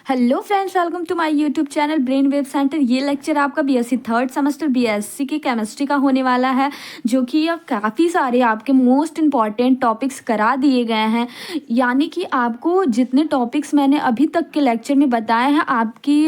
Hello friends, welcome to my YouTube channel brain wave centre. ये lecture आपका BSc third semester BSc की chemistry का होने वाला है, जो कि अब काफ़ी सारे आपके मोस्ट इम्पॉर्टेंट टॉपिक्स करा दिए गए हैं। यानी कि आपको जितने टॉपिक्स मैंने अभी तक के लेक्चर में बताए हैं, आपकी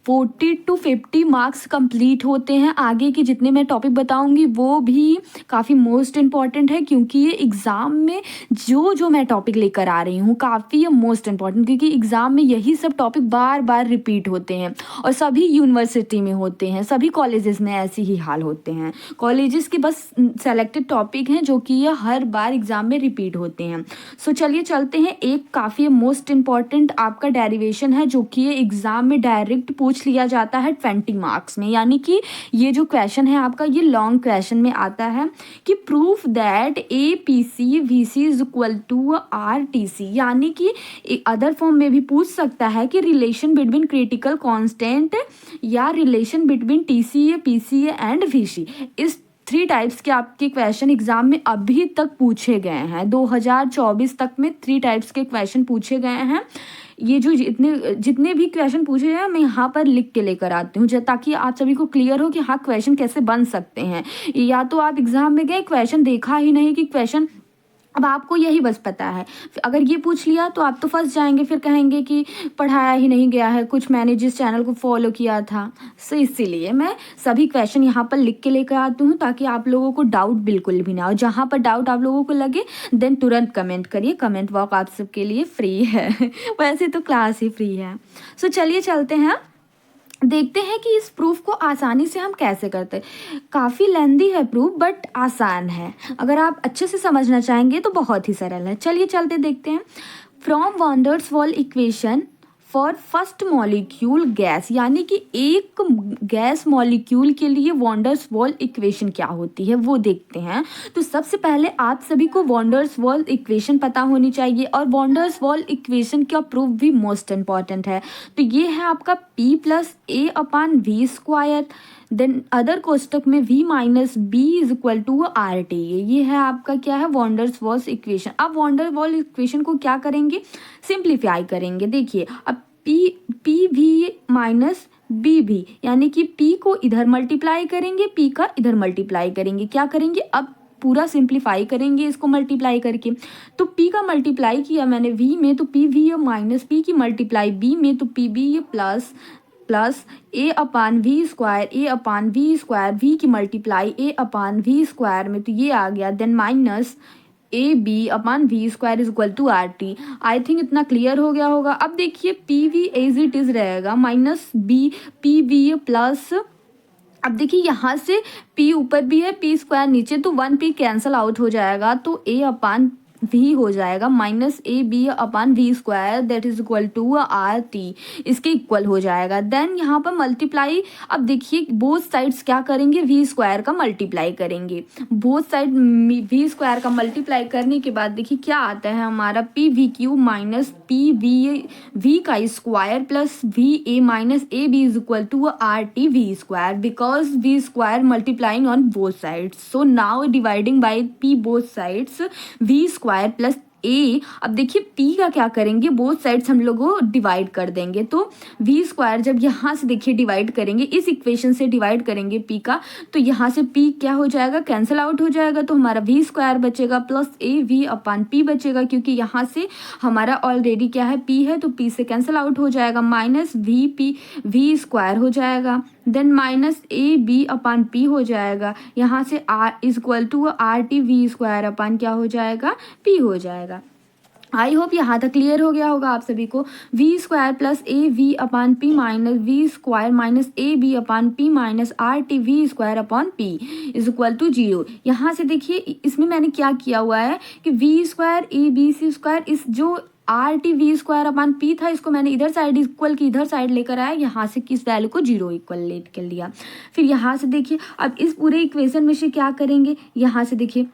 40 to 50 मार्क्स कंप्लीट होते हैं। आगे की जितने मैं टॉपिक बताऊंगी वो भी काफ़ी मोस्ट इम्पॉर्टेंट है, क्योंकि ये एग्ज़ाम में जो मैं टॉपिक लेकर आ रही हूँ काफ़ी मोस्ट इम्पॉर्टेंट, क्योंकि एग्ज़ाम में यही सब टॉपिक बार बार रिपीट होते हैं और सभी यूनिवर्सिटी में होते हैं, सभी कॉलेजेस में ऐसे ही हाल होते हैं। कॉलेजेस के बस सेलेक्टेड टॉपिक हैं जो कि ये हर बार एग्ज़ाम में रिपीट होते हैं। सो चलिए चलते हैं। एक काफ़ी मोस्ट इम्पॉर्टेंट आपका डेरिवेशन है, जो कि ये एग्ज़ाम में डायरेक्ट पूछ लिया जाता है 20 मार्क्स में। यानी कि ये जो क्वेश्चन है आपका, ये लॉन्ग क्वेश्चन में आता है कि proof that A P C V C is equal to R T C. यानी कि अदर फॉर्म में भी पूछ सकता है कि रिलेशन बिटवीन क्रिटिकल कांस्टेंट या relation between T C A P C A and V C. इस 3 टाइप्स के आपके क्वेश्चन एग्जाम में अभी तक पूछे गए हैं। 2024 तक में 3 टाइप्स के क्वेश्चन पूछे गए हैं। ये जो जितने भी क्वेश्चन पूछे हैं मैं यहाँ पर लिख के लेकर आती हूँ, ताकि आप सभी को क्लियर हो कि हाँ क्वेश्चन कैसे बन सकते हैं। या तो आप एग्जाम में गए, क्वेश्चन देखा ही नहीं कि क्वेश्चन, अब आपको यही बस पता है, अगर ये पूछ लिया तो आप तो फंस जाएंगे, फिर कहेंगे कि पढ़ाया ही नहीं गया है, कुछ मैंने जिस चैनल को फॉलो किया था। सो इसीलिए मैं सभी क्वेश्चन यहाँ पर लिख के लेकर आती हूँ, ताकि आप लोगों को डाउट बिल्कुल भी ना हो। जहाँ पर डाउट आप लोगों को लगे देन तुरंत कमेंट करिए। कमेंट बॉक्स आप सबके लिए फ्री है वैसे तो क्लास ही फ्री है। सो चलिए चलते हैं, देखते हैं कि इस प्रूफ को आसानी से हम कैसे करते हैं। काफ़ी लेंदी है प्रूफ, बट आसान है। अगर आप अच्छे से समझना चाहेंगे तो बहुत ही सरल है। चलिए चलते देखते हैं। From Van der wall equation for first molecule gas, यानी कि एक गैस मॉलिक्यूल के लिए वॉन्डर्स वॉल इक्वेशन क्या होती है वो देखते हैं। तो सबसे पहले आप सभी को वॉन्डर्स वॉल इक्वेशन पता होनी चाहिए, और वॉन्डर्स वॉल इक्वेशन का प्रूफ भी मोस्ट इम्पॉर्टेंट है। तो ये है आपका P plus A upon V square, then other कोष्टक में v minus B is equal to R T. ये है आपका क्या है, वॉन्डर्स वॉल इक्वेशन। अब वॉन्डर वॉल इक्वेशन को क्या करेंगे, सिंप्लीफाई करेंगे। देखिए अब पी वी माइनस बी भी, यानी कि p को इधर मल्टीप्लाई करेंगे, p का इधर मल्टीप्लाई करेंगे। क्या करेंगे, अब पूरा सिंप्लीफाई करेंगे इसको मल्टीप्लाई करके। तो p का मल्टीप्लाई किया मैंने v में, तो पी वी माइनस p की मल्टीप्लाई b में, तो P B plus A upon V square, A upon V square, V की multiply A upon V square में, तो ये आ गया। Then minus A B upon V square is equal to R T. I think इतना clear हो गया होगा। अब देखिए P V as it is रहेगा, minus B P V plus, अब देखिए यहाँ से p ऊपर भी है, p स्क्वायर नीचे, तो 1p कैंसल आउट हो जाएगा, तो a अपान भी हो जाएगा minus A B upon V square that is equal to R T, इसके इक्वल हो जाएगा। देन यहाँ पर मल्टीप्लाई, अब देखिए बोथ साइड्स क्या करेंगे, वी स्क्वायर का मल्टीप्लाई करेंगे। बोथ साइड वी स्क्वायर का मल्टीप्लाई करने के बाद देखिए क्या आता है हमारा, P V Q minus P V का square plus V A minus A B is equal to R T V square, because V square multiplying on both sides. So now dividing by P both sides, V square plus A. अब देखिए p का क्या करेंगे, both sides हम लोग divide कर देंगे। तो v स्क्वायर जब यहाँ से देखिए डिवाइड करेंगे, इस इक्वेशन से डिवाइड करेंगे p का, तो यहाँ से p क्या हो जाएगा, कैंसिल आउट हो जाएगा, तो हमारा v स्क्वायर बचेगा plus A V upon p बचेगा, क्योंकि यहाँ से हमारा ऑलरेडी क्या है, p है, तो p से कैंसिल आउट हो जाएगा, माइनस वी स्क्वायर हो जाएगा। Then minus A B upon P हो जाएगा, यहाँ से R is equal to R T V square upon क्या हो जाएगा, पी हो जाएगा। आई होप यहाँ तक क्लियर हो गया होगा आप सभी को। V square plus A V upon P minus V square minus A B upon P minus R T V square upon P is equal to 0। यहाँ से देखिए इसमें मैंने क्या किया हुआ है कि V square A B C square, इस जो R T V square upon P था, इसको मैंने इधर साइड इक्वल की इधर साइड लेकर आया, यहाँ से किस वैल्यू को 0 इक्वल लेट कर लिया। फिर यहाँ से देखिए अब इस पूरे इक्वेशन में से क्या करेंगे, यहाँ से देखिए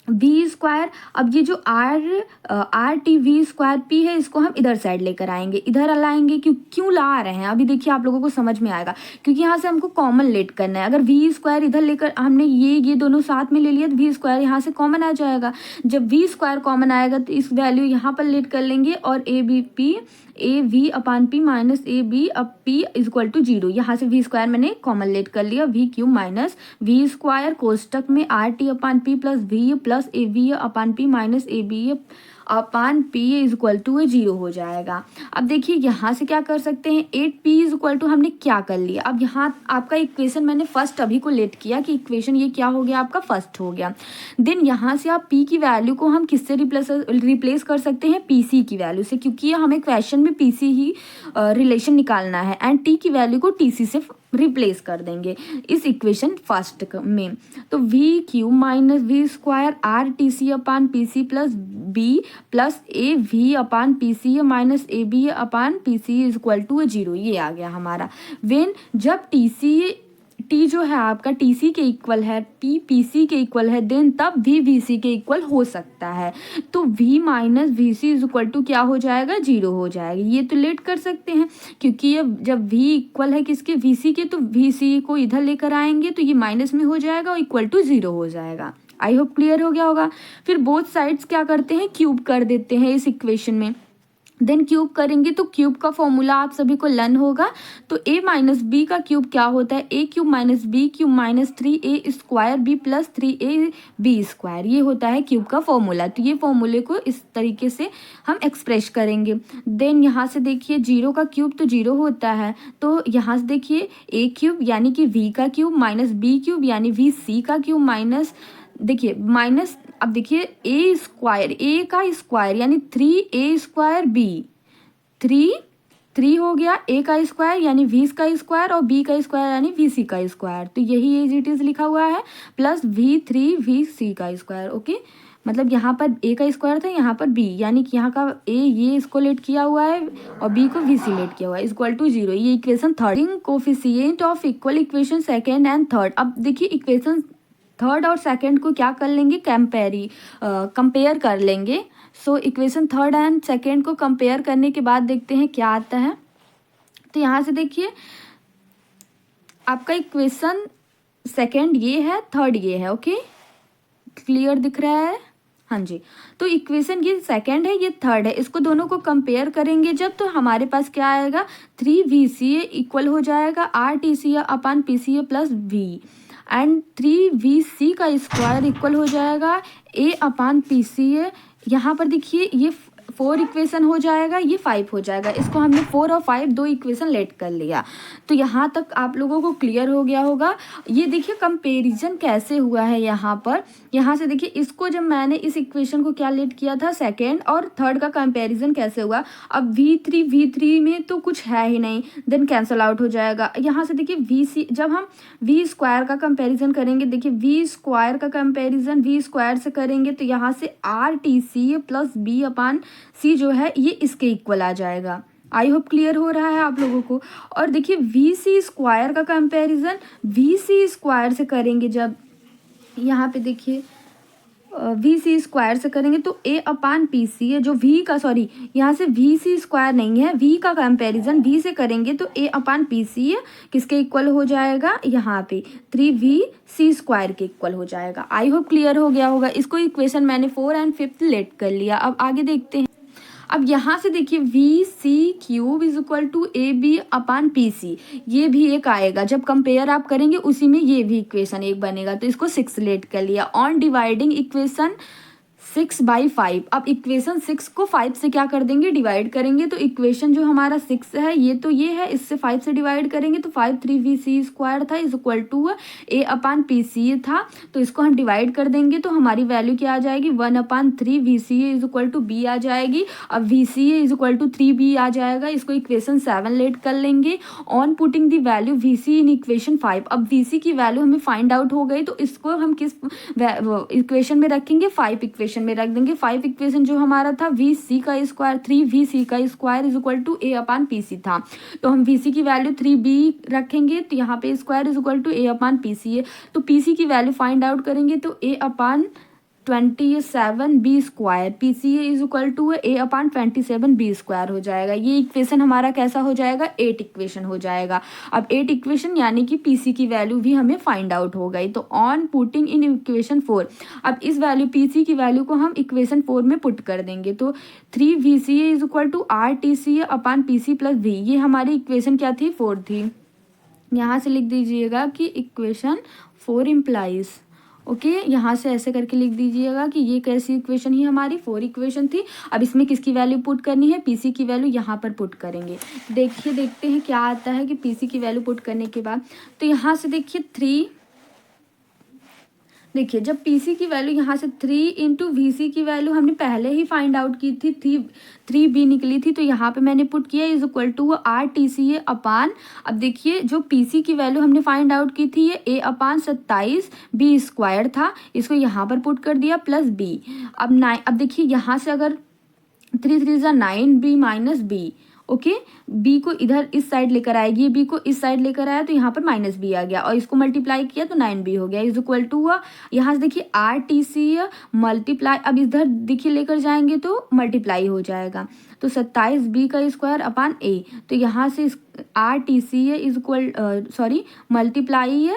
वी स्क्वायर, अब ये जो R T V square P है, इसको हम इधर साइड लेकर आएंगे, इधर लाएंगे। क्यों ला रहे हैं अभी देखिए आप लोगों को समझ में आएगा, क्योंकि यहाँ से हमको कॉमन लेट करना है। अगर वी स्क्वायर इधर लेकर हमने ये दोनों साथ में ले लिया, तो वी स्क्वायर यहाँ से कॉमन आ जाएगा। जब वी स्क्वायर कॉमन आएगा तो इस वैल्यू यहाँ पर लेट कर लेंगे, और A B P A V upon P minus A B अब पी इज इक्वल टू 0। यहाँ से वी स्क्वायर मैंने कॉमन लेट कर लिया, V cube minus V square कोष्टक में R T upon P plus V plus A V upon P minus A B upon P is equal to 0 हो जाएगा। अब देखिए यहाँ से क्या कर सकते हैं, 8p इज इक्वल टू हमने क्या कर लिया। अब यहाँ आपका इक्वेशन मैंने फर्स्ट अभी को लेट किया कि इक्वेशन ये क्या हो गया, आपका फर्स्ट हो गया। देन यहाँ से आप p की वैल्यू को हम किससे रिप्लेस कर सकते हैं, pc की वैल्यू से, क्योंकि हमें क्वेश्चन में pc ही रिलेशन निकालना है एंड t की वैल्यू को tc से रिप्लेस कर देंगे इस इक्वेशन फर्स्ट में। तो V Q minus V square R T C upon P C plus B plus A V upon P C minus A B upon P C is equal to 0, ये आ गया हमारा। When जब T जो है आपका टीसी के equal है, टी पीसी के इक्वल है, देन तब भी वीसी के इक्वल हो सकता है। तो V minus VC is equal to क्या हो जाएगा, 0 हो जाएगा। ये तो लेट कर सकते हैं क्योंकि ये जब वी इक्वल है किसके, वीसी के, तो वीसी को इधर लेकर आएंगे तो ये माइनस में हो जाएगा और इक्वल टू 0 हो जाएगा। आई होप क्लियर हो गया होगा। फिर बोथ साइड्स क्या करते हैं, क्यूब कर देते हैं इस इक्वेशन में। देन क्यूब करेंगे तो क्यूब का फॉर्मूला आप सभी को लर्न होगा। तो a माइनस बी का क्यूब क्या होता है, a cube minus B cube minus 3a square B plus 3a B square, ये होता है क्यूब का फॉर्मूला। तो ये फॉर्मूले को इस तरीके से हम एक्सप्रेस करेंगे। देन यहाँ से देखिए 0 का क्यूब तो 0 होता है, तो यहाँ से देखिए a क्यूब यानी कि v का क्यूब माइनस b क्यूब यानी वी सी का क्यूब माइनस, देखिए माइनस, अब देखिए ए स्क्वायर, ए का स्क्वायर यानी 3a स्क्वायर बी, 3 हो गया, ए का स्क्वायर यानी वी का स्क्वायर और बी का स्क्वायर यानी वी सी का स्क्वायर। तो यही एज इट इज लिखा हुआ है प्लस v3 का स्क्वायर। ओके, मतलब यहाँ पर ए का स्क्वायर था, यहाँ पर बी, यानी कि यहाँ का ए ये इसको लेट किया हुआ है और बी को वी सी लेट किया हुआ है, इक्वल टू 0। ये equation third. Coefficient of equal equation second and third. अब देखिए इक्वेशन थर्ड और सेकंड को क्या कर लेंगे, कंपेयर कर लेंगे। So equation third and second को कंपेयर करने के बाद देखते हैं क्या आता है। तो यहाँ से देखिए आपका इक्वेशन सेकंड ये है, थर्ड ये है। ओके, क्लियर दिख रहा है, हाँ जी। तो इक्वेशन ये सेकंड है, ये थर्ड है, इसको दोनों को कंपेयर करेंगे जब, तो हमारे पास क्या आएगा, 3VCA इक्वल हो जाएगा RTCA upon PCA plus V and 3VC का स्क्वायर इक्वल हो जाएगा A अपान PCA। यहाँ पर देखिए ये 4 इक्वेशन हो जाएगा, ये 5 हो जाएगा। इसको हमने 4 और 5 दो इक्वेशन लेट कर लिया। तो यहाँ तक आप लोगों को क्लियर हो गया होगा। ये देखिए कंपैरिजन कैसे हुआ है यहाँ पर। यहाँ से देखिए इसको जब मैंने इस इक्वेशन को क्या लेट किया था, सेकेंड और थर्ड का कंपैरिजन कैसे हुआ। अब V3 में तो कुछ है ही नहीं, देन कैंसल आउट हो जाएगा। यहाँ से देखिए VC, जब हम V स्क्वायर का कंपैरिजन करेंगे, देखिए V स्क्वायर का कंपैरिजन V स्क्वायर से करेंगे तो यहाँ से RTC प्लस B अपान C जो है ये इसके इक्वल आ जाएगा। आई होप क्लियर हो रहा है आप लोगों को। और देखिए VC स्क्वायर का कंपैरिजन VC स्क्वायर से करेंगे, जब यहाँ पे देखिए VC स्क्वायर से करेंगे तो A अपान PC है, जो V का, सॉरी यहाँ से VC स्क्वायर नहीं है, V का कंपैरिजन V से करेंगे तो A अपान PC है, किसके इक्वल हो जाएगा, यहाँ पे 3VC स्क्वायर के इक्वल हो जाएगा। आई होप क्लियर हो गया होगा। इसको इक्वेशन मैंने 4 एंड 5 लेट कर लिया। अब आगे देखते हैं। अब यहाँ से देखिए VC cube is equal to AB upon PC, ये भी एक आएगा। जब कंपेयर आप करेंगे उसी में ये भी इक्वेशन एक बनेगा, तो इसको 6 लेट कर लिया। On dividing equation 6/5। अब इक्वेशन 6 को 5 से क्या कर देंगे, डिवाइड करेंगे। तो इक्वेशन जो हमारा 6 है ये तो ये है, इससे 5 से डिवाइड करेंगे तो 5 3VC स्क्वायर था is equal to A upon PC था, तो इसको हम डिवाइड कर देंगे तो हमारी वैल्यू क्या आ जाएगी, 1 upon 3VCA is equal to B आ जाएगी। अब VCA is equal to 3B आ जाएगा। इसको इक्वेशन 7 लेट कर लेंगे। On putting the value VC in equation 5। अब VC की वैल्यू हमें फाइंड आउट हो गई, तो इसको हम किस इक्वेशन में रखेंगे, 5 इक्वेशन में रख देंगे। 5 इक्वेशन जो हमारा था VC का स्क्वायर 3VC का square is equal to A upon PC था, तो हम VC की वैल्यू 3B रखेंगे, तो यहाँ पे square is equal to A upon PC है। तो PC की वैल्यू फाइंड आउट करेंगे तो A upon 27b², PCA is equal to A/27b² हो जाएगा। ये इक्वेशन हमारा कैसा हो जाएगा, 8 इक्वेशन हो जाएगा। अब 8 इक्वेशन यानी कि PC की वैल्यू भी हमें फाइंड आउट हो गई। तो ऑन पुटिंग इन इक्वेशन 4, अब इस वैल्यू PC की वैल्यू को हम इक्वेशन 4 में पुट कर देंगे। तो 3VCA is equal to RTCA/PC+V, ये हमारी इक्वेशन क्या थी, 4 थी। यहाँ से लिख दीजिएगा कि इक्वेशन 4 इम्प्लाइज, ओके यहाँ से ऐसे करके लिख दीजिएगा कि ये कैसी इक्वेशन ही हमारी 4 इक्वेशन थी। अब इसमें किसकी वैल्यू पुट करनी है, PC की वैल्यू यहाँ पर पुट करेंगे। देखते हैं क्या आता है कि PC की वैल्यू पुट करने के बाद, तो यहाँ से देखिए जब PC की वैल्यू यहाँ से 3 इंटू VC की वैल्यू हमने पहले ही फाइंड आउट की थी, 3B निकली थी, तो यहाँ पे मैंने पुट किया इज इक्वल टू RTCA/, अब देखिए जो PC की वैल्यू हमने फाइंड आउट की थी ये A/27b² था, इसको यहाँ पर पुट कर दिया प्लस B। अब देखिए यहाँ से अगर 3 3 9B - B, ओके B को इधर इस साइड लेकर आएगी, B को इस साइड लेकर आया तो यहाँ पर -B आ गया और इसको मल्टीप्लाई किया तो 9B हो गया इज इक्वल टू यहाँ से देखिए RTC मल्टीप्लाई, अब इधर देखिए लेकर जाएंगे तो मल्टीप्लाई हो जाएगा, तो 27b² A, तो यहाँ से RTC is equal multiply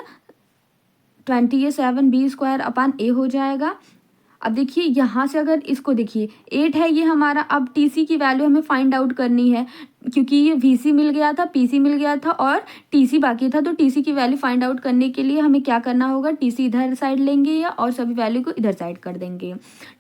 27b² A हो जाएगा। अब देखिए यहाँ से अगर इसको देखिए 8 है ये हमारा, अब TC की वैल्यू हमें फाइंड आउट करनी है क्योंकि ये VC मिल गया था, PC मिल गया था और TC बाकी था, तो TC की वैल्यू फाइंड आउट करने के लिए हमें क्या करना होगा, TC इधर साइड लेंगे या और सभी वैल्यू को इधर साइड कर देंगे।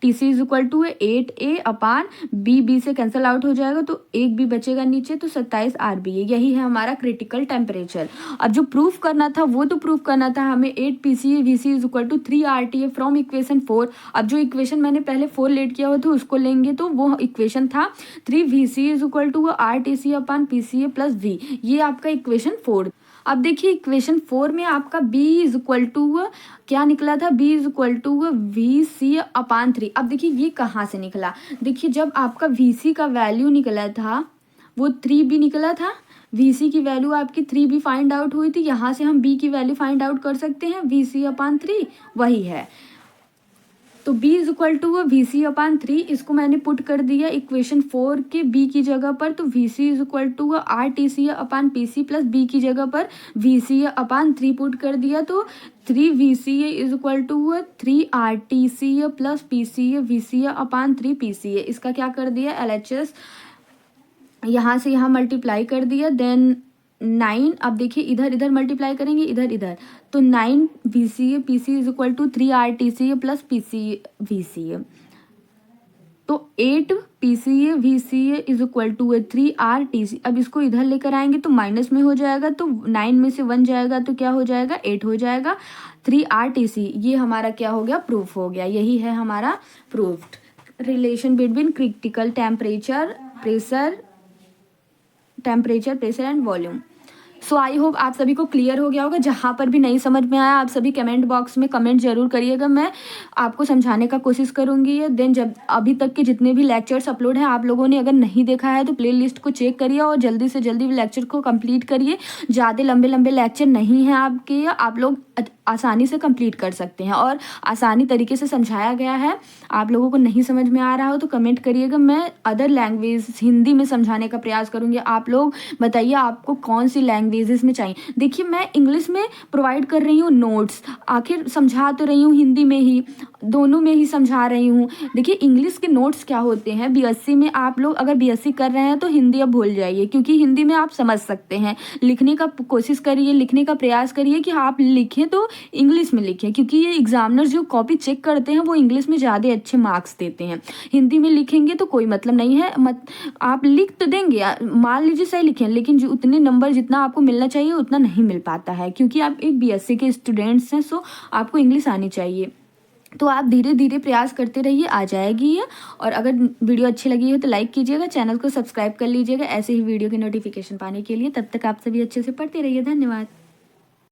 TC is equal to 8A/B से कैंसिल आउट हो जाएगा तो 1B बचेगा नीचे, तो 27 RB, यही है हमारा क्रिटिकल टेम्परेचर। अब जो प्रूफ करना था वो तो प्रूफ करना था हमें 8 PCA VC is equal to 3 RTA from equation 4। अब जो इक्वेशन मैंने पहले 4 लेट किया हुआ था उसको लेंगे, तो वो इक्वेशन था 3VC is equal to RTCA/PCA+V, ये आपका इक्वेशन 4। अब देखिए इक्वेशन 4 में आपका B इज इक्वल टू क्या निकला था, B is equal to VC/3। अब देखिए ये कहाँ से निकला, देखिए जब आपका VC का वैल्यू निकला था वो 3B निकला था, VC की वैल्यू आपकी 3B फाइंड आउट हुई थी, यहाँ से हम B की वैल्यू फाइंड आउट कर सकते हैं, VC/3 वही है। तो B is equal to VC/3, इसको मैंने पुट कर दिया इक्वेशन 4 के B की जगह पर, तो VC is equal to RTCA/PC+B की जगह पर VC/3 पुट कर दिया, तो 3VCA is equal to 3RTCA+PCA VCA/3 PCA, इसका क्या कर दिया LHS, यहाँ से यहाँ मल्टीप्लाई कर दिया, देन 9, अब देखिए इधर मल्टीप्लाई करेंगे, इधर तो 9 VCA PC is equal to 3 RTCA+PCA VCA, तो 8 PCA VCA is equal to 3 RTC। अब इसको इधर लेकर आएंगे तो माइनस में हो जाएगा, तो 9 में से 1 जाएगा तो क्या हो जाएगा, 8 हो जाएगा, 3 RTC, ये हमारा क्या हो गया, प्रूफ हो गया। यही है हमारा proofed relation between critical temperature, pressure and volume. So I hope आप सभी को क्लियर हो गया होगा। जहाँ पर भी नहीं समझ में आया आप सभी कमेंट बॉक्स में कमेंट जरूर करिएगा, मैं आपको समझाने का कोशिश करूँगी। देन जब अभी तक के जितने भी लेक्चर्स अपलोड हैं आप लोगों ने अगर नहीं देखा है तो प्लेलिस्ट को चेक करिए और जल्दी से जल्दी लेक्चर को कंप्लीट करिए। ज़्यादा लंबे लेक्चर नहीं हैं आपके, आप लोग आसानी से कंप्लीट कर सकते हैं और आसानी तरीके से समझाया गया है। आप लोगों को नहीं समझ में आ रहा हो तो कमेंट करिएगा, मैं अदर लैंग्वेज हिंदी में समझाने का प्रयास करूँगी। आप लोग बताइए आपको कौन सी लैंग्वेजेस में चाहिए। देखिए मैं इंग्लिश में प्रोवाइड कर रही हूँ नोट्स, आखिर समझा तो रही हूँ हिंदी में ही, दोनों में ही समझा रही हूँ। देखिए इंग्लिश के नोट्स क्या होते हैं, BSc में आप लोग अगर BSc कर रहे हैं तो हिंदी अब भूल जाइए, क्योंकि हिंदी में आप समझ सकते हैं। लिखने का कोशिश करिए, लिखने का प्रयास करिए कि आप लिखें तो इंग्लिश में लिखें, क्योंकि ये एग्जामिनर जो कॉपी चेक करते हैं वो इंग्लिश में ज़्यादा अच्छे मार्क्स देते हैं। हिंदी में लिखेंगे तो कोई मतलब नहीं है, आप लिख तो देंगे, मान लीजिए सही लिखें, लेकिन जो उतने नंबर जितना आपको मिलना चाहिए उतना नहीं मिल पाता है, क्योंकि आप एक BSc के स्टूडेंट्स हैं। सो आपको इंग्लिश आनी चाहिए, तो आप धीरे धीरे प्रयास करते रहिए, आ जाएगी ये। और अगर वीडियो अच्छी लगी हो तो लाइक कीजिएगा, चैनल को सब्सक्राइब कर लीजिएगा ऐसे ही वीडियो की नोटिफिकेशन पाने के लिए। तब तक आप सभी अच्छे से पढ़ते रहिए। धन्यवाद।